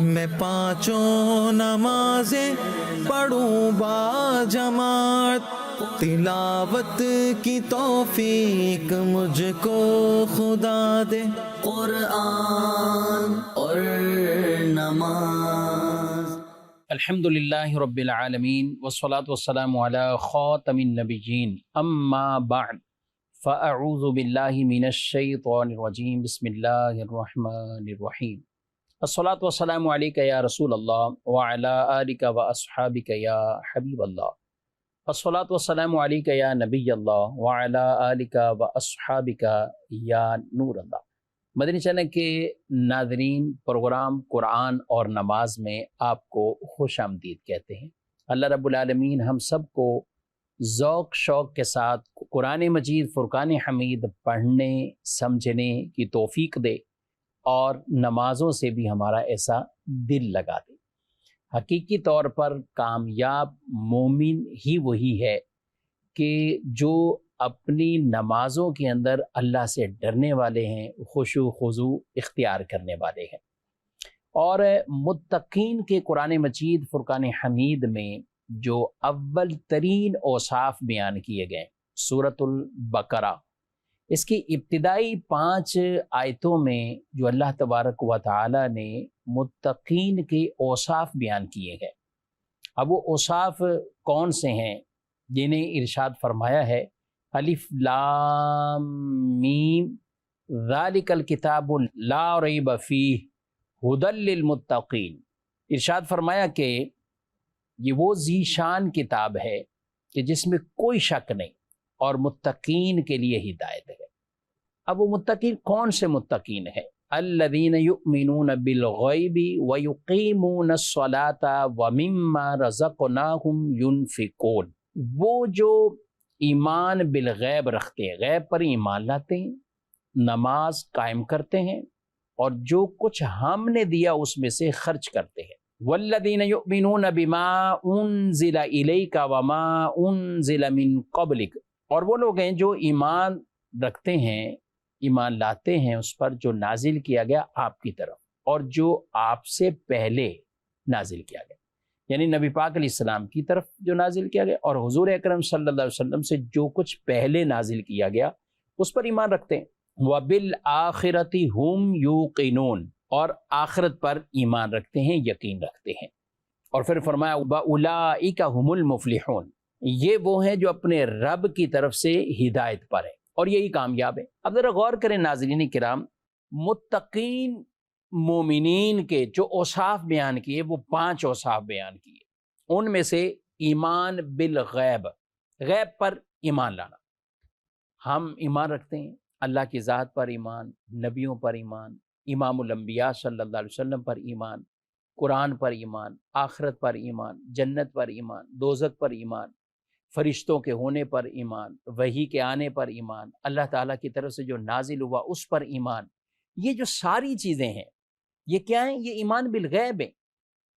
میں پانچوں نمازیں پڑھوں با جماعت، تلاوت کی توفیق مجھ کو خدا دے، قرآن اور نماز۔ الحمدللہ رب العالمین والصلاة والسلام علی خاتم النبیین، اما بعد فاعوذ باللہ من الشیطان الرجیم، بسم اللہ الرحمن الرحیم۔ الصلاة والسلام علیک یا رسول اللہ وعلی آلک واصحابک یا حبیب اللہ، الصلاة والسلام علیک یا نبی اللہ وعلی آلک واصحابک یا نور اللہ۔ مدنی چینل کے ناظرین، پروگرام قرآن اور نماز میں آپ کو خوش آمدید کہتے ہیں۔ اللہ رب العالمین ہم سب کو ذوق شوق کے ساتھ قرآن مجید فرقان حمید پڑھنے سمجھنے کی توفیق دے اور نمازوں سے بھی ہمارا ایسا دل لگا دے۔ حقیقی طور پر کامیاب مومن ہی وہی ہے کہ جو اپنی نمازوں کے اندر اللہ سے ڈرنے والے ہیں، خشوع خضوع اختیار کرنے والے ہیں۔ اور متقین کے قرآن مجید فرقان حمید میں جو اول ترین اوصاف بیان کیے گئے، سورۃ البقرہ، اس کی ابتدائی 5 آیتوں میں جو اللہ تبارک و تعالی نے متقین کے اوصاف بیان کیے ہیں، اب وہ اوصاف کون سے ہیں جنہیں ارشاد فرمایا ہے الف لام میم ذالک الکتاب لا ریب فیہ ھدی للمتقین۔ ارشاد فرمایا کہ یہ وہ ذی شان کتاب ہے کہ جس میں کوئی شک نہیں اور متقین کے لیے ہدایت ہے۔ اب وہ متقین کون سے متقین ہیں؟ الذین یؤمنون بالغیب ویقیمون الصلاۃ ومما رزقناہم ینفقون۔ وہ جو ایمان بالغیب رکھتے ہیں، غیب پر ایمان لاتے ہیں، نماز قائم کرتے ہیں اور جو کچھ ہم نے دیا اس میں سے خرچ کرتے ہیں۔ والذین یؤمنون بما انزل الیک وما انزل من قبلک، اور وہ لوگ ہیں جو ایمان رکھتے ہیں، ایمان لاتے ہیں اس پر جو نازل کیا گیا آپ کی طرف اور جو آپ سے پہلے نازل کیا گیا، یعنی نبی پاک علیہ السلام کی طرف جو نازل کیا گیا اور حضور اکرم صلی اللہ علیہ وسلم سے جو کچھ پہلے نازل کیا گیا اس پر ایمان رکھتے ہیں۔ وَبِالْآخِرَةِ هُمْ يُوقِنُونَ، اور آخرت پر ایمان رکھتے ہیں، یقین رکھتے ہیں۔ اور پھر فرمایا وَأُولَٰئِكَ هُمُ الْمُفْلِحُونَ، یہ وہ ہیں جو اپنے رب کی طرف سے ہدایت پر ہیں اور یہی کامیاب ہے۔ اب ذرا غور کریں ناظرین کرام، متقین مومنین کے جو اوصاف بیان کیے وہ 5 اوصاف بیان کیے، ان میں سے ایمان بالغیب، غیب پر ایمان لانا۔ ہم ایمان رکھتے ہیں اللہ کی ذات پر ایمان، نبیوں پر ایمان، امام الانبیاء صلی اللہ علیہ وسلم پر ایمان، قرآن پر ایمان، آخرت پر ایمان، جنت پر ایمان، دوزخ پر ایمان، فرشتوں کے ہونے پر ایمان، وحی کے آنے پر ایمان، اللہ تعالیٰ کی طرف سے جو نازل ہوا اس پر ایمان۔ یہ جو ساری چیزیں ہیں یہ کیا ہیں؟ یہ ایمان بالغیب ہے۔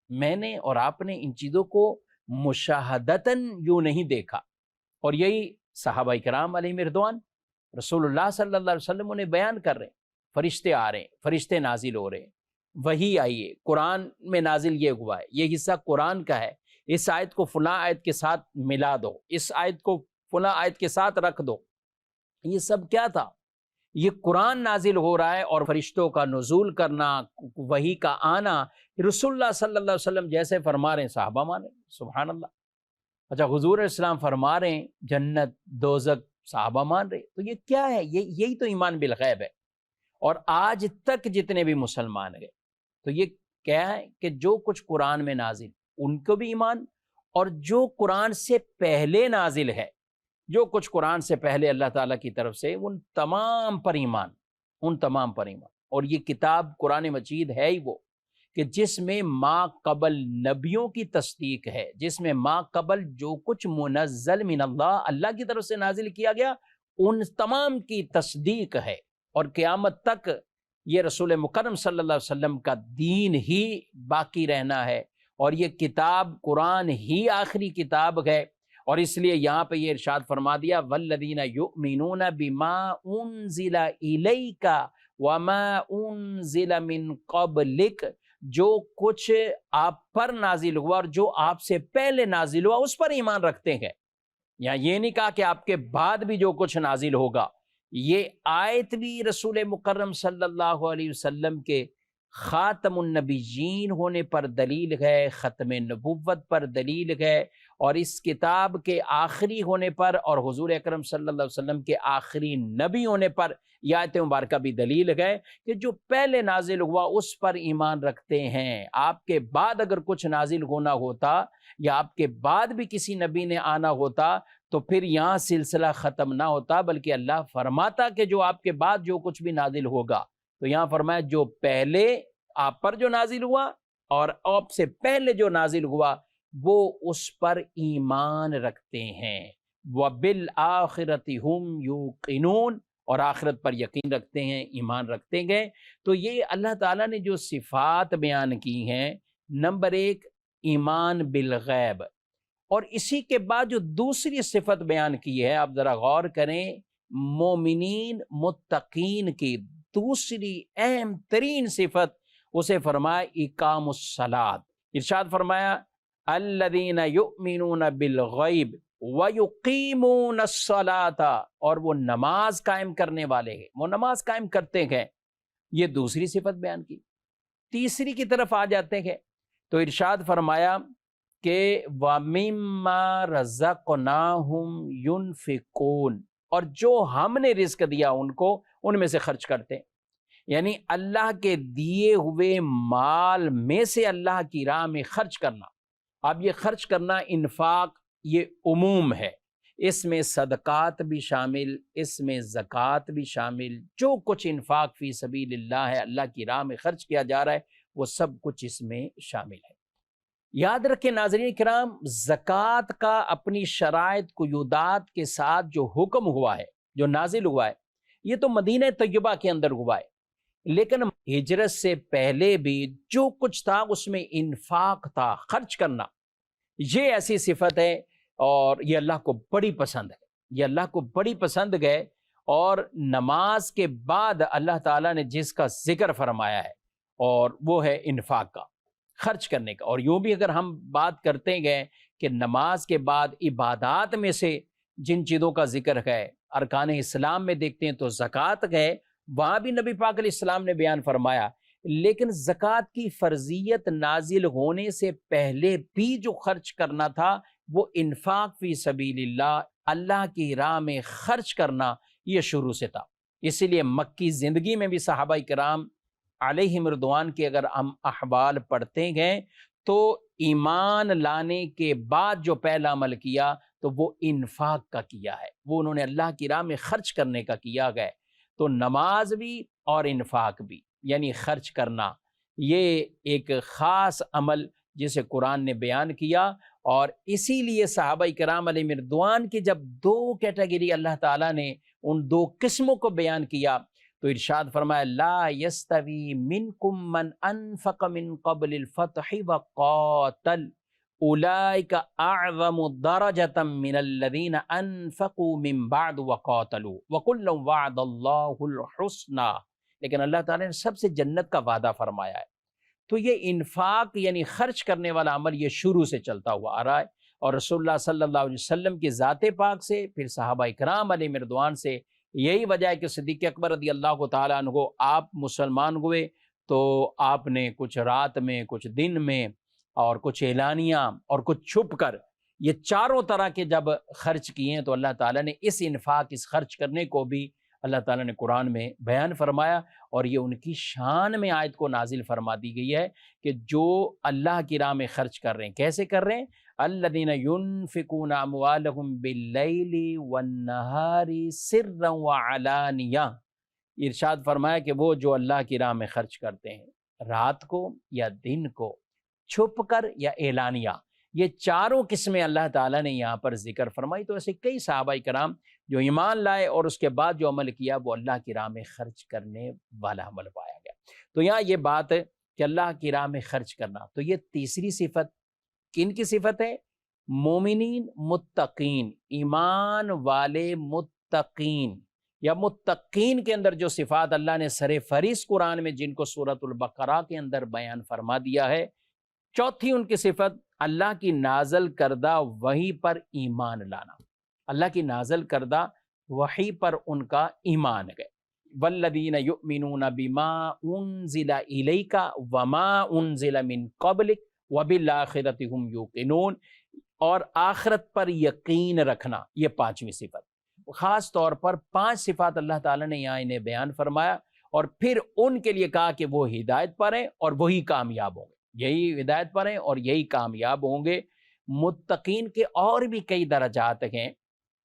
میں نے اور آپ نے ان چیزوں کو مشاہدتاً یوں نہیں دیکھا، اور یہی صحابہ کرام علیہم رضوان، رسول اللہ صلی اللہ علیہ وسلم انہیں بیان کر رہے ہیں۔ فرشتے آ رہے ہیں، فرشتے نازل ہو رہے ہیں، وحی آئی ہے، قرآن میں نازل یہ ہوا ہے، یہ حصہ قرآن کا ہے، اس آیت کو فلاں آیت کے ساتھ ملا دو، اس آیت کو فلاں آیت کے ساتھ رکھ دو۔ یہ سب کیا تھا؟ یہ قرآن نازل ہو رہا ہے اور فرشتوں کا نزول کرنا، وحی کا آنا، رسول اللہ صلی اللہ علیہ وسلم جیسے فرما رہے ہیں صحابہ مانے، سبحان اللہ۔ اچھا، حضور علیہ السلام فرما رہے ہیں جنت دوزخ، صحابہ مان رہے، تو یہ کیا ہے؟ یہی تو ایمان بالغیب ہے۔ اور آج تک جتنے بھی مسلمان گئے تو یہ کیا ہے کہ جو کچھ قرآن میں نازل ان کو بھی ایمان، اور جو قرآن سے پہلے نازل ہے، جو کچھ قرآن سے پہلے اللہ تعالیٰ کی طرف سے، ان تمام پر ایمان، ان تمام پر ایمان۔ اور یہ کتاب قرآن مجید ہے ہی وہ کہ جس میں ما قبل نبیوں کی تصدیق ہے، جس میں ما قبل جو کچھ منزل من اللہ، اللہ کی طرف سے نازل کیا گیا، ان تمام کی تصدیق ہے، اور قیامت تک یہ رسول مکرم صلی اللہ علیہ وسلم کا دین ہی باقی رہنا ہے، اور یہ کتاب قرآن ہی آخری کتاب ہے۔ اور اس لیے یہاں پہ یہ ارشاد فرما دیا والذین یؤمنون بما انزل الیک وما انزل من قبلک، جو کچھ آپ پر نازل ہوا اور جو آپ سے پہلے نازل ہوا اس پر ایمان رکھتے ہیں. یا یہ نہیں کہا کہ آپ کے بعد بھی جو کچھ نازل ہوگا. یہ آیت بھی رسول مکرم صلی اللہ علیہ وسلم کے خاتم النبیین ہونے پر دلیل ہے، ختم نبوت پر دلیل ہے، اور اس کتاب کے آخری ہونے پر اور حضور اکرم صلی اللہ علیہ وسلم کے آخری نبی ہونے پر یہ آیت مبارکہ بھی دلیل ہے کہ جو پہلے نازل ہوا اس پر ایمان رکھتے ہیں. آپ کے بعد اگر کچھ نازل ہونا ہوتا یا آپ کے بعد بھی کسی نبی نے آنا ہوتا تو پھر یہاں سلسلہ ختم نہ ہوتا، بلکہ اللہ فرماتا کہ جو آپ کے بعد جو کچھ بھی نازل ہوگا. تو یہاں فرمایا جو پہلے آپ پر جو نازل ہوا اور آپ سے پہلے جو نازل ہوا وہ اس پر ایمان رکھتے ہیں. وَبِالْآخِرَةِ هُمْ يُوقِنُونَ، اور آخرت پر یقین رکھتے ہیں، ایمان رکھتے گئے. تو یہ اللہ تعالیٰ نے جو صفات بیان کی ہیں، نمبر 1 ایمان بالغیب، اور اسی کے بعد جو دوسری صفت بیان کی ہے آپ ذرا غور کریں، مومنین متقین کی دوسری اہم ترین صفت اسے فرمایا اقام الصلاۃ. ارشاد فرمایا الذین یؤمنون بالغیب ویقیمون الصلاۃ، اور وہ نماز قائم کرنے والے ہیں، وہ نماز قائم کرتے ہیں. یہ دوسری صفت بیان کی. تیسری کی طرف آ جاتے ہیں تو ارشاد فرمایا کہ وَمِمَّا رَزَقْنَاهُمْ يُنْفِقُونَ، اور جو ہم نے رزق دیا ان کو ان میں سے خرچ کرتے ہیں. یعنی اللہ کے دیے ہوئے مال میں سے اللہ کی راہ میں خرچ کرنا. اب یہ خرچ کرنا انفاق یہ عموم ہے، اس میں صدقات بھی شامل، اس میں زکوٰۃ بھی شامل، جو کچھ انفاق فی سبیل اللہ ہے، اللہ کی راہ میں خرچ کیا جا رہا ہے، وہ سب کچھ اس میں شامل ہے. یاد رکھیں ناظرین کرام، زکوٰۃ کا اپنی شرائط قیودات کے ساتھ جو حکم ہوا ہے، جو نازل ہوا ہے، یہ تو مدینہ طیبہ کے اندر ہوا ہے. لیکن ہجرت سے پہلے بھی جو کچھ تھا اس میں انفاق تھا، خرچ کرنا. یہ ایسی صفت ہے اور یہ اللہ کو بڑی پسند ہے، یہ اللہ کو بڑی پسند ہے. اور نماز کے بعد اللہ تعالیٰ نے جس کا ذکر فرمایا ہے اور وہ ہے انفاق کا، خرچ کرنے کا. اور یوں بھی اگر ہم بات کرتے گئے کہ نماز کے بعد عبادات میں سے جن چیزوں کا ذکر ہے، ارکان اسلام میں دیکھتے ہیں تو زکوٰۃ ہے، وہاں بھی نبی پاک علیہ السلام نے بیان فرمایا. لیکن زکوٰۃ کی فرضیت نازل ہونے سے پہلے بھی جو خرچ کرنا تھا وہ انفاق فی سبیل اللہ، اللہ کی راہ میں خرچ کرنا، یہ شروع سے تھا. اسی لیے مکی زندگی میں بھی صحابہ کرام علیہم رضوان کے اگر ہم احوال پڑھتے گئے تو ایمان لانے کے بعد جو پہلا عمل کیا تو وہ انفاق کا کیا ہے، وہ انہوں نے اللہ کی راہ میں خرچ کرنے کا کیا گیا. تو نماز بھی اور انفاق بھی، یعنی خرچ کرنا، یہ ایک خاص عمل جسے قرآن نے بیان کیا. اور اسی لیے صحابہ کرام علیہم رضوان کی جب دو کیٹیگری اللہ تعالیٰ نے ان دو قسموں کو بیان کیا تو ارشاد فرمایا لا یستوی منکم من انفق من قبل الفتح وقاتل اولئک اعظم درجۃ من الذین انفقوا من بعد وقاتلوا وکلا وعد اللہ الحسنی. لیکن اللہ تعالیٰ نے سب سے جنت کا وعدہ فرمایا ہے. تو یہ انفاق یعنی خرچ کرنے والا عمل یہ شروع سے چلتا ہوا آ رہا ہے، اور رسول اللہ صلی اللہ علیہ وسلم کی ذات پاک سے، پھر صحابہ کرام علیہ رضوان سے یہی وجہ ہے کہ صدیق اکبر رضی اللہ تعالیٰ عنہ آپ مسلمان ہوئے تو آپ نے کچھ رات میں، کچھ دن میں، اور کچھ اعلانیہ اور کچھ چھپ کر، یہ چاروں طرح کے جب خرچ کیے تو اللہ تعالیٰ نے اس انفاق، اس خرچ کرنے کو بھی اللہ تعالیٰ نے قرآن میں بیان فرمایا. اور یہ ان کی شان میں آیت کو نازل فرما دی گئی ہے کہ جو اللہ کی راہ میں خرچ کر رہے ہیں، کیسے کر رہے ہیں؟ الذین ينفقون اموالهم باللیل والنہار سرا وعلانیہ. ارشاد فرمایا کہ وہ جو اللہ کی راہ میں خرچ کرتے ہیں رات کو یا دن کو، چھپ کر یا اعلانیہ، یہ چاروں قسمیں اللہ تعالیٰ نے یہاں پر ذکر فرمائی. تو ایسے کئی صحابہ کرام جو ایمان لائے اور اس کے بعد جو عمل کیا وہ اللہ کی راہ میں خرچ کرنے والا عمل پایا گیا. تو یہاں یہ بات ہے کہ اللہ کی راہ میں خرچ کرنا. تو یہ تیسری صفت کن کی صفت ہے؟ مومنین متقین، ایمان والے متقین. یا متقین کے اندر جو صفات اللہ نے سر فہرست قرآن میں جن کو سورۃ البقرہ کے اندر بیان فرما دیا ہے، چوتھی ان کی صفت اللہ کی نازل کردہ وحی پر ایمان لانا، اللہ کی نازل کردہ وحی پر ان کا ایمان ہے۔ والذین یؤمنون بما انزل الیک وما انزل من قبلک وبالآخرۃ ہم یوقنون، اور آخرت پر یقین رکھنا، یہ پانچویں صفت۔ خاص طور پر 5 صفات اللہ تعالیٰ نے یہاں انہیں بیان فرمایا، اور پھر ان کے لیے کہا کہ وہ ہدایت پر ہیں اور وہی کامیاب ہوں گے، یہی ہدایت پر ہیں اور یہی کامیاب ہوں گے۔ متقین کے اور بھی کئی درجات ہیں،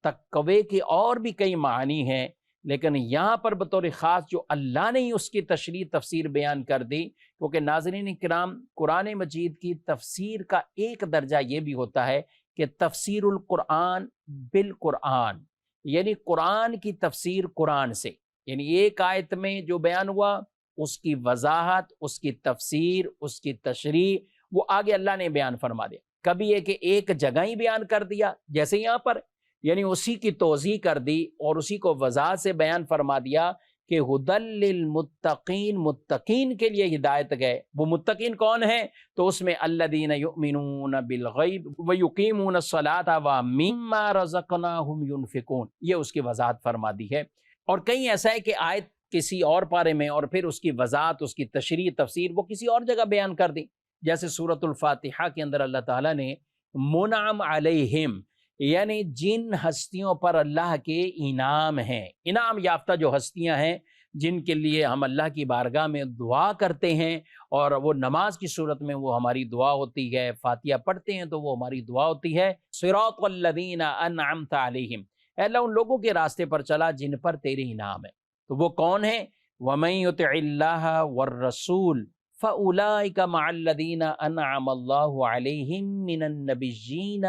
تقوی کے اور بھی کئی معنی ہیں، لیکن یہاں پر بطور خاص جو اللہ نے ہی اس کی تشریح تفسیر بیان کر دی، کیونکہ ناظرین کرام قرآن مجید کی تفسیر کا ایک درجہ یہ بھی ہوتا ہے کہ تفسیر القرآن بالقرآن، یعنی قرآن کی تفسیر قرآن سے، یعنی ایک آیت میں جو بیان ہوا اس کی وضاحت، اس کی تفسیر، اس کی تشریح وہ آگے اللہ نے بیان فرما دیا۔ کبھی یہ کہ ایک جگہ ہی بیان کر دیا جیسے یہاں پر، یعنی اسی کی توضیح کر دی اور اسی کو وضاحت سے بیان فرما دیا کہ ہدی للمتقین، متقین کے لیے ہدایت ہے۔ وہ متقین کون ہیں؟ تو اس میں الذین یؤمنون بالغیب ویقیمون الصلاۃ ومما رزقناہم ینفقون، یہ اس کی وضاحت فرما دی ہے۔ اور کہیں ایسا ہے کہ آیت کسی اور پارے میں اور پھر اس کی وضاحت، اس کی تشریح تفسیر وہ کسی اور جگہ بیان کر دی، جیسے سورۃ الفاتحہ کے اندر اللہ تعالیٰ نے منعم علیہم، یعنی جن ہستیوں پر اللہ کے انعام ہیں، انعام یافتہ جو ہستیاں ہیں جن کے لیے ہم اللہ کی بارگاہ میں دعا کرتے ہیں، اور وہ نماز کی صورت میں وہ ہماری دعا ہوتی ہے، فاتحہ پڑھتے ہیں تو وہ ہماری دعا ہوتی ہے، صراط الذین انعمت علیہم، اے اللہ ان لوگوں کے راستے پر چلا جن پر تیرے انعام ہے۔ تو وہ کون ہیں؟ وَمَن يُطِعِ اللَّهَ وَالرَّسُولَ فَأُولَٰئِكَ مَعَ الَّذِينَ أَنْعَمَ اللَّهُ عَلَيْهِم مِّنَ النَّبِيِّينَ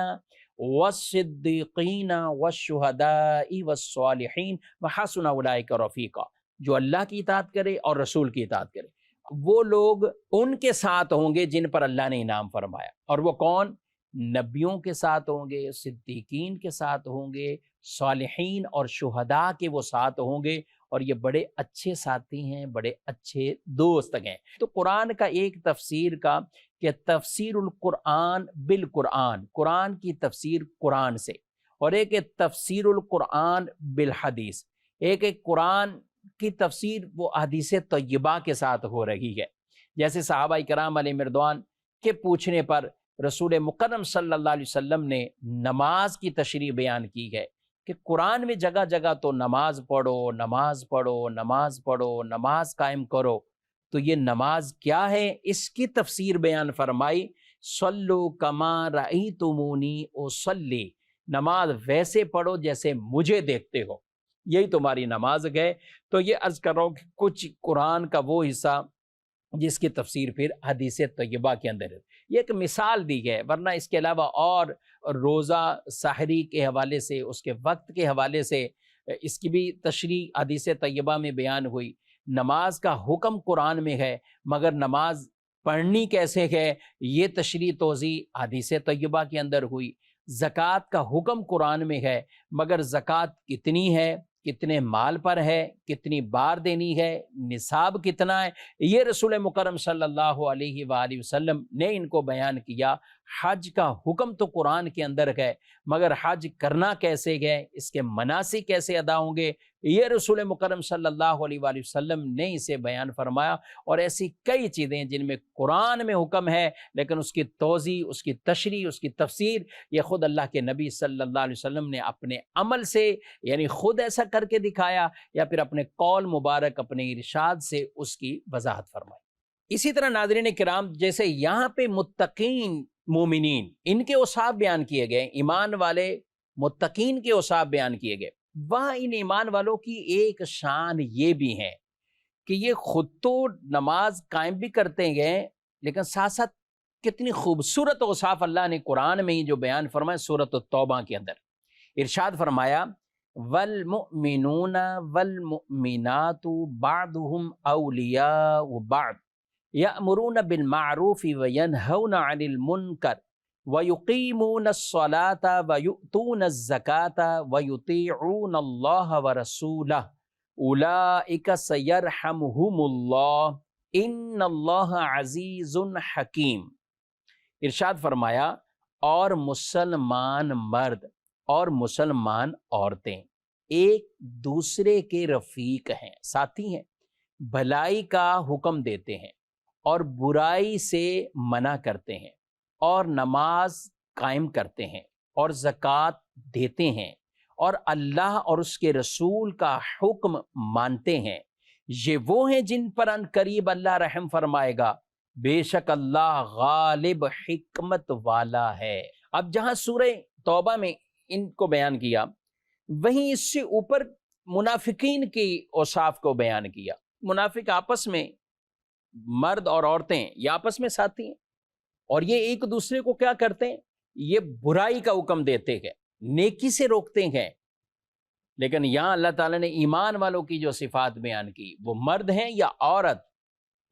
وَالصِّدِّيقِينَ وَالشُّهَدَاءِ وَالصَّالِحِينَ وَحَسُنَ أُولَٰئِكَ رَفِيقًا۔ جو اللہ کی اطاعت کرے اور رسول کی اطاعت کرے، وہ لوگ ان کے ساتھ ہوں گے جن پر اللہ نے انعام فرمایا۔ اور وہ کون؟ نبیوں کے ساتھ ہوں گے، صدیقین کے ساتھ ہوں گے، صالحین اور شہداء کے وہ ساتھ ہوں گے، اور یہ بڑے اچھے ساتھی ہیں، بڑے اچھے دوست ہیں۔ تو قرآن کا ایک تفسیر کا کہ تفسیر القرآن بالقرآن، قرآن کی تفسیر قرآن سے، اور ایک تفسیر القرآن بالحدیث، ایک قرآن کی تفسیر وہ حدیث طیبہ کے ساتھ ہو رہی ہے۔ جیسے صحابہ کرام علیہ رضوان کے پوچھنے پر رسول مکرم صلی اللہ علیہ وسلم نے نماز کی تشریح بیان کی ہے کہ قرآن میں جگہ جگہ تو نماز پڑھو، نماز پڑھو، نماز پڑھو، نماز قائم کرو، تو یہ نماز کیا ہے؟ اس کی تفسیر بیان فرمائی، صلو کما رأیتمونی اصلی، نماز ویسے پڑھو جیسے مجھے دیکھتے ہو، یہی تمہاری نماز ہے۔ تو یہ عرض کر رہا ہوں کہ کچھ قرآن کا وہ حصہ جس کی تفسیر پھر حدیث طیبہ کے اندر ہے، یہ ایک مثال دی ہے، ورنہ اس کے علاوہ اور روزہ سحری کے حوالے سے، اس کے وقت کے حوالے سے اس کی بھی تشریح حدیث طیبہ میں بیان ہوئی۔ نماز کا حکم قرآن میں ہے، مگر نماز پڑھنی کیسے ہے یہ تشریح توضیح حدیث طیبہ کے اندر ہوئی۔ زکوٰۃ کا حکم قرآن میں ہے، مگر زکوٰۃ کتنی ہے، کتنے مال پر ہے، کتنی بار دینی ہے، نصاب کتنا ہے، یہ رسول مکرم صلی اللہ علیہ وآلہ وسلم نے ان کو بیان کیا۔ حج کا حکم تو قرآن کے اندر ہے، مگر حج کرنا کیسے ہے، اس کے مناسک کیسے ادا ہوں گے، یہ رسول مکرم صلی اللہ علیہ وآلہ وسلم نے اسے بیان فرمایا۔ اور ایسی کئی چیزیں جن میں قرآن میں حکم ہے لیکن اس کی توضیح، اس کی تشریح، اس کی تفسیر یہ خود اللہ کے نبی صلی اللہ علیہ وسلم نے اپنے عمل سے، یعنی خود ایسا کر کے دکھایا، یا پھر اپنے قول مبارک، اپنے ارشاد سے اس کی وضاحت فرمائی۔ اسی طرح ناظرین کرام، جیسے یہاں پہ متقین مومنین ان کے اوصاف بیان کیے گئے، ایمان والے متقین کے اوصاف بیان کیے گئے، وہاں ان ایمان والوں کی ایک شان یہ بھی ہے کہ یہ خود تو نماز قائم بھی کرتے گئے، لیکن ساتھ ساتھ کتنی خوبصورت اوصاف اللہ نے قرآن میں ہی جو بیان فرمایا سورۃ التوبہ کے اندر ارشاد فرمایا، والمؤمنون والمؤمنات بعضهم اولیاء بعض یأمرون بالمعروف وینہون عن المنکر وَيُقِيمُونَ الصَّلَاةَ وَيُؤْتُونَ الزَّكَاةَ وَيُطِيعُونَ اللَّهَ وَرَسُولَهُ أُولَٰئِكَ سَيَرْحَمُهُمُ اللَّهُ إِنَّ اللَّهَ عَزِيزٌ حَكِيمٌ۔ ارشاد فرمایا اور مسلمان مرد اور مسلمان عورتیں ایک دوسرے کے رفیق ہیں، ساتھی ہیں، بھلائی کا حکم دیتے ہیں اور برائی سے منع کرتے ہیں اور نماز قائم کرتے ہیں اور زکوٰۃ دیتے ہیں اور اللہ اور اس کے رسول کا حکم مانتے ہیں، یہ وہ ہیں جن پر ان قریب اللہ رحم فرمائے گا، بے شک اللہ غالب حکمت والا ہے۔ اب جہاں سورہ توبہ میں ان کو بیان کیا، وہیں اس سے اوپر منافقین کی اوصاف کو بیان کیا۔ منافق آپس میں، مرد اور عورتیں یہ آپس میں ساتھی ہیں، اور یہ ایک دوسرے کو کیا کرتے ہیں؟ یہ برائی کا حکم دیتے ہیں، نیکی سے روکتے ہیں۔ لیکن یہاں اللہ تعالیٰ نے ایمان والوں کی جو صفات بیان کی، وہ مرد ہیں یا عورت،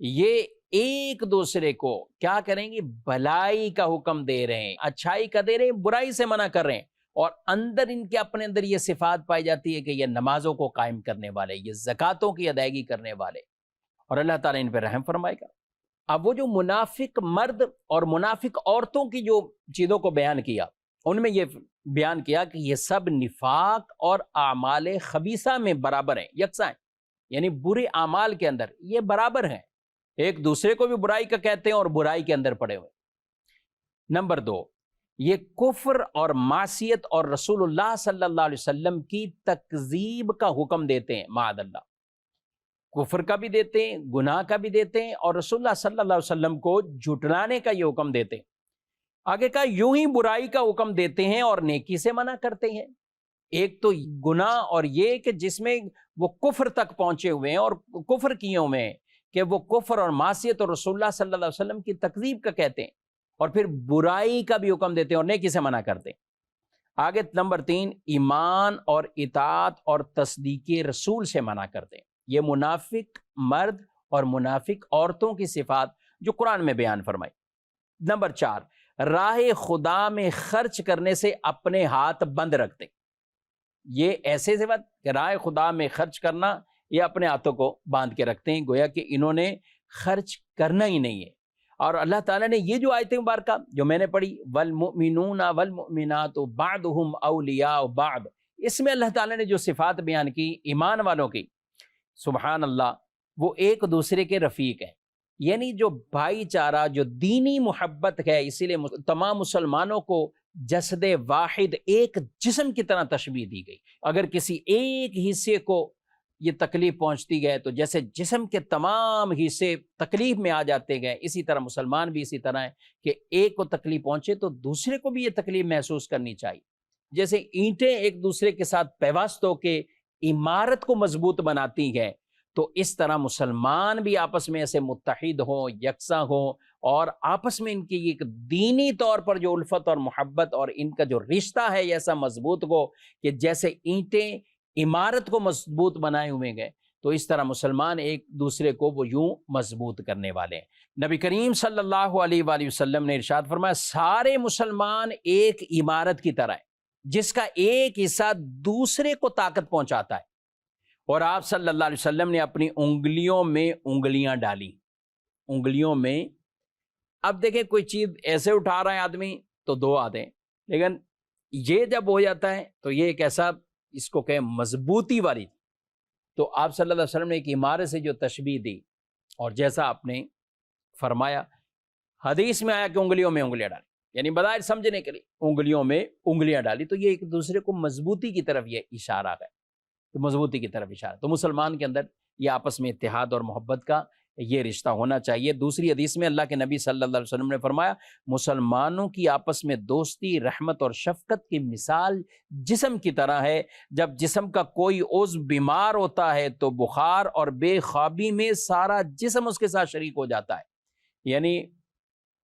یہ ایک دوسرے کو کیا کریں گے؟ بھلائی کا حکم دے رہے ہیں، اچھائی کا دے رہے ہیں، برائی سے منع کر رہے ہیں، اور اندر ان کے اپنے اندر یہ صفات پائی جاتی ہے کہ یہ نمازوں کو قائم کرنے والے، یہ زکاتوں کی ادائیگی کرنے والے، اور اللہ تعالیٰ ان پہ رحم فرمائے گا۔ اب وہ جو منافق مرد اور منافق عورتوں کی جو چیزوں کو بیان کیا، ان میں یہ بیان کیا کہ یہ سب نفاق اور اعمال خبیثہ میں برابر ہیں، یکساں ہیں، یعنی برے اعمال کے اندر یہ برابر ہیں، ایک دوسرے کو بھی برائی کا کہتے ہیں اور برائی کے اندر پڑے ہوئے۔ نمبر 2، یہ کفر اور معصیت اور رسول اللہ صلی اللہ علیہ وسلم کی تکذیب کا حکم دیتے ہیں، معاذ اللہ، کفر کا بھی دیتے ہیں، گناہ کا بھی دیتے ہیں، اور رسول اللہ صلی اللہ علیہ وسلم کو جھٹلانے کا یہ حکم دیتے ہیں۔ آگے کہا یوں ہی برائی کا حکم دیتے ہیں اور نیکی سے منع کرتے ہیں۔ ایک تو گناہ اور یہ کہ جس میں وہ کفر تک پہنچے ہوئے ہیں اور کفر کیے ہوئے ہیں، کہ وہ کفر اور معصیت اور رسول اللہ صلی اللہ علیہ وسلم کی تکذیب کا کہتے ہیں، اور پھر برائی کا بھی حکم دیتے ہیں اور نیکی سے منع کرتے ہیں۔ آگے نمبر 3، ایمان اور اطاعت اور تصدیق رسول سے منع کرتے ہیں۔ یہ منافق مرد اور منافق عورتوں کی صفات جو قرآن میں بیان فرمائی۔ نمبر 4، راہ خدا میں خرچ کرنے سے اپنے ہاتھ بند رکھتے ہیں۔ یہ ایسے صفت کہ راہ خدا میں خرچ کرنا، یہ اپنے ہاتھوں کو باندھ کے رکھتے ہیں، گویا کہ انہوں نے خرچ کرنا ہی نہیں ہے۔ اور اللہ تعالیٰ نے یہ جو آیت مبارکہ جو میں نے پڑھی، والمؤمنون والمؤمنات بعضهم اولیاء بعض، اس میں اللہ تعالیٰ نے جو صفات بیان کی ایمان والوں کی، سبحان اللہ، وہ ایک دوسرے کے رفیق ہیں، یعنی جو بھائی چارہ، جو دینی محبت ہے، اسی لیے تمام مسلمانوں کو جسد واحد ایک جسم کی طرح تشبیہ دی گئی۔ اگر کسی ایک حصے کو یہ تکلیف پہنچتی گئے تو جیسے جسم کے تمام حصے تکلیف میں آ جاتے گئے، اسی طرح مسلمان بھی اسی طرح ہے کہ ایک کو تکلیف پہنچے تو دوسرے کو بھی یہ تکلیف محسوس کرنی چاہیے۔ جیسے اینٹیں ایک دوسرے کے ساتھ پیوست ہو کے عمارت کو مضبوط بناتی ہیں، تو اس طرح مسلمان بھی آپس میں ایسے متحد ہوں، یکساں ہوں، اور آپس میں ان کی ایک دینی طور پر جو الفت اور محبت اور ان کا جو رشتہ ہے ایسا مضبوط ہو کہ جیسے اینٹیں عمارت کو مضبوط بنائے ہوئے گئے، تو اس طرح مسلمان ایک دوسرے کو وہ یوں مضبوط کرنے والے ہیں۔ نبی کریم صلی اللہ علیہ وآلہ وسلم نے ارشاد فرمایا، سارے مسلمان ایک عمارت کی طرح ہے جس کا ایک حصہ دوسرے کو طاقت پہنچاتا ہے، اور آپ صلی اللہ علیہ وسلم نے اپنی انگلیوں میں انگلیاں ڈالی، انگلیوں میں۔ اب دیکھیں کوئی چیز ایسے اٹھا رہا ہے آدمی تو دو آدھے، لیکن یہ جب ہو جاتا ہے تو یہ ایک ایسا، اس کو کہیں مضبوطی والی، تو آپ صلی اللہ علیہ وسلم نے ایک عمارت سے جو تشبیہ دی، اور جیسا آپ نے فرمایا حدیث میں آیا کہ انگلیوں میں انگلیاں ڈالی، یعنی بظاہر سمجھنے کے لیے انگلیوں میں انگلیاں ڈالی، تو یہ ایک دوسرے کو مضبوطی کی طرف یہ اشارہ ہے، تو مضبوطی کی طرف اشارہ۔ تو مسلمان کے اندر یہ آپس میں اتحاد اور محبت کا یہ رشتہ ہونا چاہیے۔ دوسری حدیث میں اللہ کے نبی صلی اللہ علیہ وسلم نے فرمایا، مسلمانوں کی آپس میں دوستی، رحمت اور شفقت کی مثال جسم کی طرح ہے، جب جسم کا کوئی عضو بیمار ہوتا ہے تو بخار اور بے خوابی میں سارا جسم اس کے ساتھ شریک ہو جاتا ہے، یعنی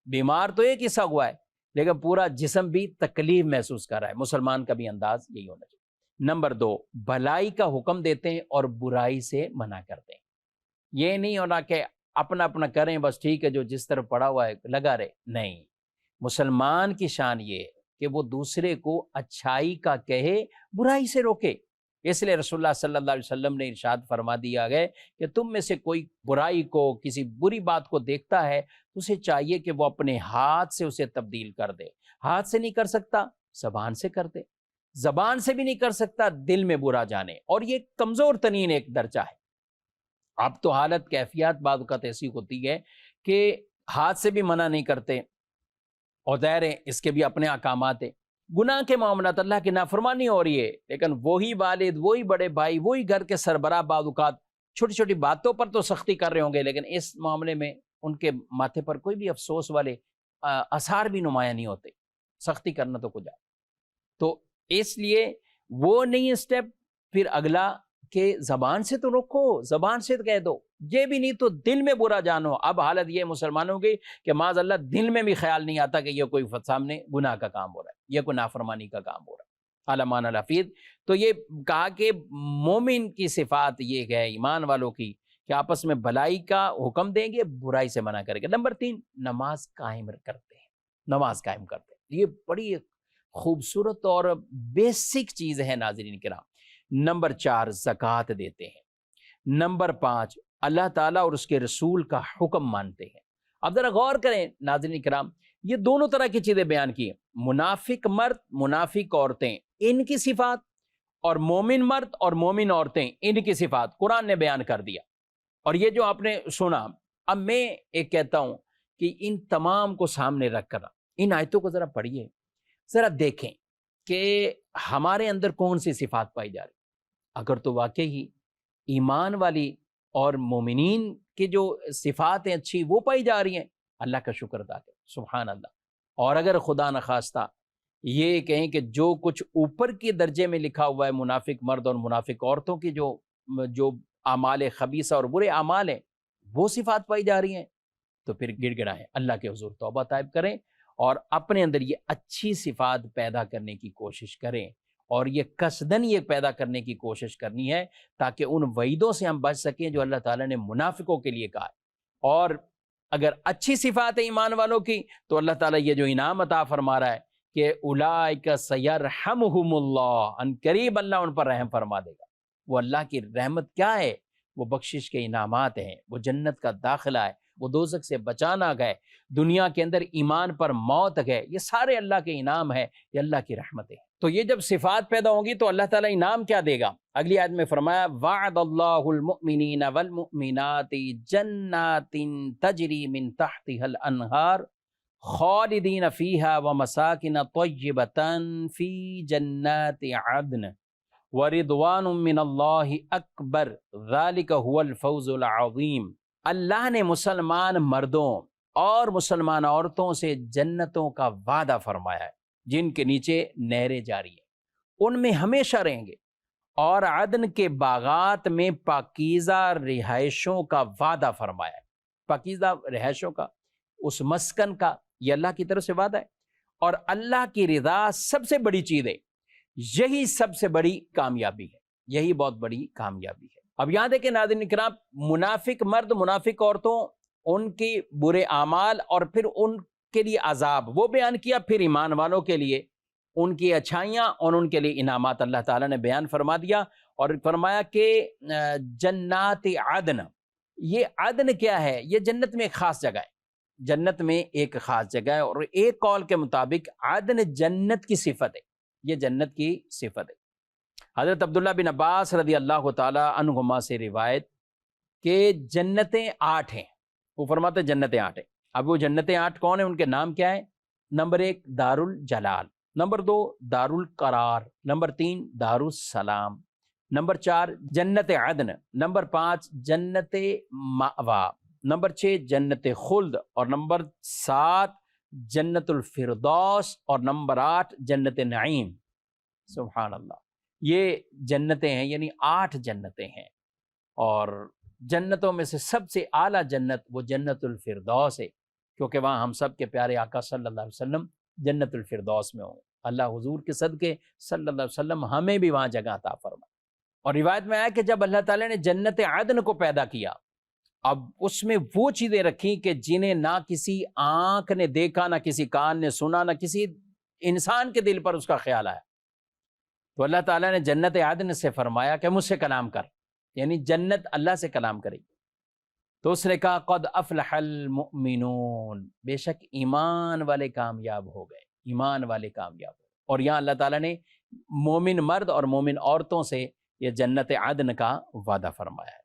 بیمار تو ایک حصہ ہوا ہے لیکن پورا جسم بھی تکلیف محسوس کر رہا ہے۔ مسلمان کا بھی انداز یہی ہونا چاہیے۔ نمبر 2، بھلائی کا حکم دیتے ہیں اور برائی سے منع کرتے ہیں۔ یہ نہیں ہونا کہ اپنا اپنا کریں بس ٹھیک ہے، جو جس طرف پڑا ہوا ہے لگا رہے، نہیں، مسلمان کی شان یہ ہے کہ وہ دوسرے کو اچھائی کا کہے، برائی سے روکے۔ اس لیے رسول اللہ صلی اللہ علیہ وسلم نے ارشاد فرما دیا گیا کہ تم میں سے کوئی برائی کو، کسی بری بات کو دیکھتا ہے تو اسے چاہیے کہ وہ اپنے ہاتھ سے اسے تبدیل کر دے۔ ہاتھ سے نہیں کر سکتا، زبان سے کر دے۔ زبان سے بھی نہیں کر سکتا، دل میں برا جانے، اور یہ کمزور ترین ایک درجہ ہے۔ اب تو حالت کیفیات بعض اوقات ایسی ہوتی ہے کہ ہاتھ سے بھی منع نہیں کرتے، اور ظاہر ہے اس کے بھی اپنے احکامات ہیں۔ گناہ کے معاملات، اللہ کی نافرمانی ہو رہی ہے، لیکن وہی والد، وہی بڑے بھائی، وہی گھر کے سربراہ بعض اوقات چھوٹی چھوٹی باتوں پر تو سختی کر رہے ہوں گے، لیکن اس معاملے میں ان کے ماتھے پر کوئی بھی افسوس والے آثار بھی نمایاں نہیں ہوتے۔ سختی کرنا تو کچھ ہے، تو اس لیے وہ نہیں اسٹیپ، پھر اگلا کہ زبان سے تو روکو، زبان سے تو کہہ دو، یہ بھی نہیں تو دل میں برا جانو۔ اب حالت یہ مسلمانوں کی کہ معاذ اللہ دل میں بھی خیال نہیں آتا کہ یہ کوئی سامنے گناہ کا کام ہو رہا ہے، یہ کوئی نافرمانی کا کام ہو رہا ہے۔ علمان الحفیظ۔ تو یہ کہا کہ مومن کی صفات یہ ہے، ایمان والوں کی، کہ آپس میں بھلائی کا حکم دیں گے، برائی سے منع کریں گے۔ نمبر 3، نماز قائم کرتے ہیں، نماز قائم کرتے ہیں۔ یہ بڑی خوبصورت اور بیسک چیز ہے ناظرین کرام۔ نمبر 4، زکوٰۃ دیتے ہیں۔ نمبر 5، اللہ تعالیٰ اور اس کے رسول کا حکم مانتے ہیں۔ اب ذرا غور کریں ناظرین کرام، یہ دونوں طرح کی چیزیں بیان کی ہیں، منافق مرد، منافق عورتیں، ان کی صفات، اور مومن مرد اور مومن عورتیں، ان کی صفات قرآن نے بیان کر دیا۔ اور یہ جو آپ نے سنا، اب میں ایک کہتا ہوں کہ ان تمام کو سامنے رکھ کر ان آیتوں کو ذرا پڑھیے، ذرا دیکھیں کہ ہمارے اندر کون سی صفات پائی جا رہی۔ اگر تو واقعی ایمان والی اور مومنین کی جو صفات ہیں اچھی وہ پائی جا رہی ہیں، اللہ کا شکر ادا کریں، سبحان اللہ۔ اور اگر خدا نخواستہ یہ کہیں کہ جو کچھ اوپر کے درجے میں لکھا ہوا ہے منافق مرد اور منافق عورتوں کی جو اعمال خبیثہ اور برے اعمال ہیں وہ صفات پائی جا رہی ہیں، تو پھر گڑ گڑائیں، اللہ کے حضور توبہ طائب کریں اور اپنے اندر یہ اچھی صفات پیدا کرنے کی کوشش کریں، اور یہ قصدن یہ پیدا کرنے کی کوشش کرنی ہے تاکہ ان وعیدوں سے ہم بچ سکیں جو اللہ تعالیٰ نے منافقوں کے لیے کہا ہے۔ اور اگر اچھی صفات ہے ایمان والوں کی تو اللہ تعالیٰ یہ جو انعام عطا فرما رہا ہے کہ اولئک سیرحمہم اللہ، ان قریب اللہ ان پر رحم فرما دے گا۔ وہ اللہ کی رحمت کیا ہے؟ وہ بخشش کے انعامات ہیں، وہ جنت کا داخلہ ہے، وہ دوزخ سے بچانا گئے، دنیا کے اندر ایمان پر موت گئے، یہ سارے اللہ کے انعام ہے، یہ اللہ کی رحمت ہے۔ تو یہ جب صفات پیدا ہوں گی تو اللہ تعالیٰ انعام کیا دے گا؟ اگلی آیت میں فرمایا وعد اللہ المؤمنین والمؤمنات جنات تجری من تحتها الانہار خالدین فیہا ومساکن طیبۃ فی جنات عدن ورضوان من اللہ اکبر ذالک هو الفوز العظیم۔ اللہ نے مسلمان مردوں اور مسلمان عورتوں سے جنتوں کا وعدہ فرمایا ہے جن کے نیچے نہریں جاری ہیں، ان میں ہمیشہ رہیں گے، اور عدن کے باغات میں پاکیزہ رہائشوں کا وعدہ فرمایا ہے۔ پاکیزہ رہائشوں کا، اس مسکن کا، یہ اللہ کی طرف سے وعدہ ہے، اور اللہ کی رضا سب سے بڑی چیز ہے، یہی سب سے بڑی کامیابی ہے، یہی بہت بڑی کامیابی ہے۔ اب یہاں دیکھیں ناظرین کرام، منافق مرد منافق عورتوں، ان کی برے اعمال اور پھر ان کے لیے عذاب وہ بیان کیا، پھر ایمان والوں کے لیے ان کی اچھائیاں اور ان کے لیے انعامات اللہ تعالیٰ نے بیان فرما دیا، اور فرمایا کہ جنات عدن، یہ عدن کیا ہے؟ یہ جنت میں ایک خاص جگہ ہے، جنت میں ایک خاص جگہ ہے، اور ایک قول کے مطابق عدن جنت کی صفت ہے، یہ جنت کی صفت ہے۔ حضرت عبداللہ بن عباس رضی اللہ تعالی عنہما سے روایت کہ جنتیں 8 ہیں، وہ فرماتے ہیں جنتیں 8 ہیں۔ اب وہ جنتیں 8 کون ہیں؟ ان کے نام کیا ہیں؟ نمبر 1 دار الجلال، نمبر 2 دار القرار، نمبر 3 دار السلام، نمبر 4 جنت عدن، نمبر 5 جنت مأوا، نمبر 6 جنت خلد، اور نمبر 7 جنت الفردوس، اور نمبر 8 جنت نعیم۔ سبحان اللہ، یہ جنتیں ہیں، یعنی 8 جنتیں ہیں، اور جنتوں میں سے سب سے اعلیٰ جنت وہ جنت الفردوس ہے، کیونکہ وہاں ہم سب کے پیارے آقا صلی اللہ علیہ وسلم جنت الفردوس میں ہوں۔ اللہ حضور کے صدقے صلی اللہ علیہ وسلم ہمیں بھی وہاں جگہ عطا فرمائے۔ اور روایت میں آیا کہ جب اللہ تعالیٰ نے جنت عدن کو پیدا کیا اب اس میں وہ چیزیں رکھیں کہ جنہیں نہ کسی آنکھ نے دیکھا، نہ کسی کان نے سنا، نہ کسی انسان کے دل پر اس کا خیال آیا۔ تو اللہ تعالیٰ نے جنت عدن سے فرمایا کہ مجھ سے کلام کر، یعنی جنت اللہ سے کلام کرے گی۔ تو اس نے کہا قد افلح المؤمنون، بے شک ایمان والے کامیاب ہو گئے، ایمان والے کامیاب ہو گئے۔ اور یہاں اللہ تعالیٰ نے مومن مرد اور مومن عورتوں سے یہ جنت عدن کا وعدہ فرمایا ہے۔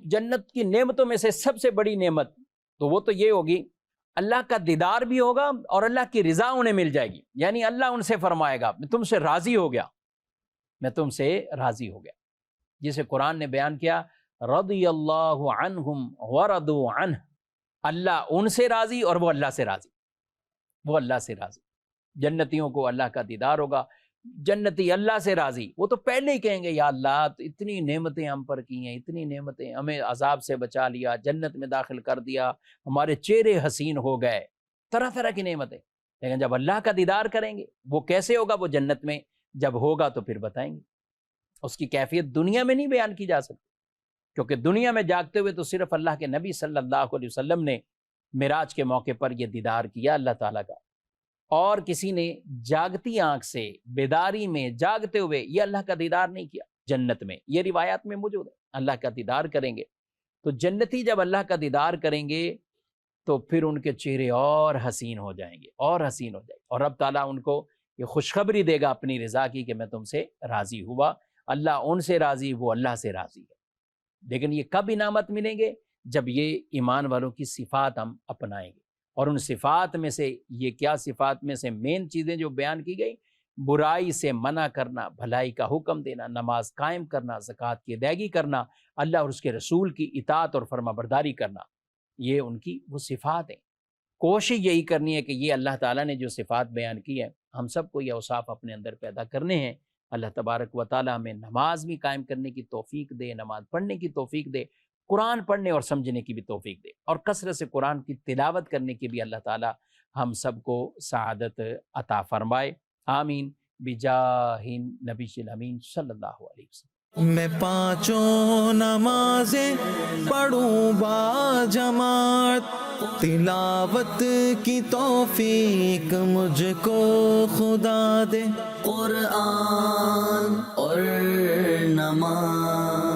جنت کی نعمتوں میں سے سب سے بڑی نعمت تو وہ تو یہ ہوگی اللہ کا دیدار بھی ہوگا اور اللہ کی رضا انہیں مل جائے گی، یعنی اللہ ان سے فرمائے گا میں تم سے راضی ہو گیا، میں تم سے راضی ہو گیا، جسے قرآن نے بیان کیا رضی اللہ عنہم ورضوا عنہ، اللہ ان سے راضی اور وہ اللہ سے راضی، وہ اللہ سے راضی۔ جنتیوں کو اللہ کا دیدار ہوگا، جنتی اللہ سے راضی، وہ تو پہلے ہی کہیں گے یا اللہ تو اتنی نعمتیں ہم پر کی ہیں، اتنی نعمتیں، ہمیں عذاب سے بچا لیا، جنت میں داخل کر دیا، ہمارے چہرے حسین ہو گئے، طرح طرح کی نعمتیں۔ لیکن جب اللہ کا دیدار کریں گے، وہ کیسے ہوگا؟ وہ جنت میں جب ہوگا تو پھر بتائیں گے۔ اس کی کیفیت دنیا میں نہیں بیان کی جا سکتی، کیونکہ دنیا میں جاگتے ہوئے تو صرف اللہ کے نبی صلی اللہ علیہ وسلم نے معراج کے موقع پر یہ دیدار کیا اللہ تعالیٰ کا، اور کسی نے جاگتی آنکھ سے بیداری میں جاگتے ہوئے یہ اللہ کا دیدار نہیں کیا۔ جنت میں یہ روایات میں موجود ہے، اللہ کا دیدار کریں گے تو جنتی جب اللہ کا دیدار کریں گے تو پھر ان کے چہرے اور حسین ہو جائیں گے، اور حسین ہو جائیں گے، اور رب تعالیٰ ان کو یہ خوشخبری دے گا اپنی رضا کی کہ میں تم سے راضی ہوا، اللہ ان سے راضی، وہ اللہ سے راضی ہے۔ لیکن یہ کب انعامت ملیں گے؟ جب یہ ایمان والوں کی صفات ہم اپنائیں گے، اور ان صفات میں سے یہ کیا صفات میں سے مین چیزیں جو بیان کی گئی، برائی سے منع کرنا، بھلائی کا حکم دینا، نماز قائم کرنا، زکوٰۃ کی ادائیگی کرنا، اللہ اور اس کے رسول کی اطاعت اور فرما برداری کرنا، یہ ان کی وہ صفات ہیں۔ کوشش یہی کرنی ہے کہ یہ اللہ تعالیٰ نے جو صفات بیان کی ہے ہم سب کو یہ اوصاف اپنے اندر پیدا کرنے ہیں۔ اللہ تبارک و تعالیٰ ہمیں نماز بھی قائم کرنے کی توفیق دے، نماز پڑھنے کی توفیق دے، قرآن پڑھنے اور سمجھنے کی بھی توفیق دے، اور کثرت سے قرآن کی تلاوت کرنے کی بھی اللہ تعالیٰ ہم سب کو سعادت عطا فرمائے۔ آمین بجاہ نبی الامین صلی اللہ علیہ وسلم۔ میں پانچوں نمازیں پڑھوں با جماعت، تلاوت کی توفیق مجھ کو خدا دے، قرآن اور نماز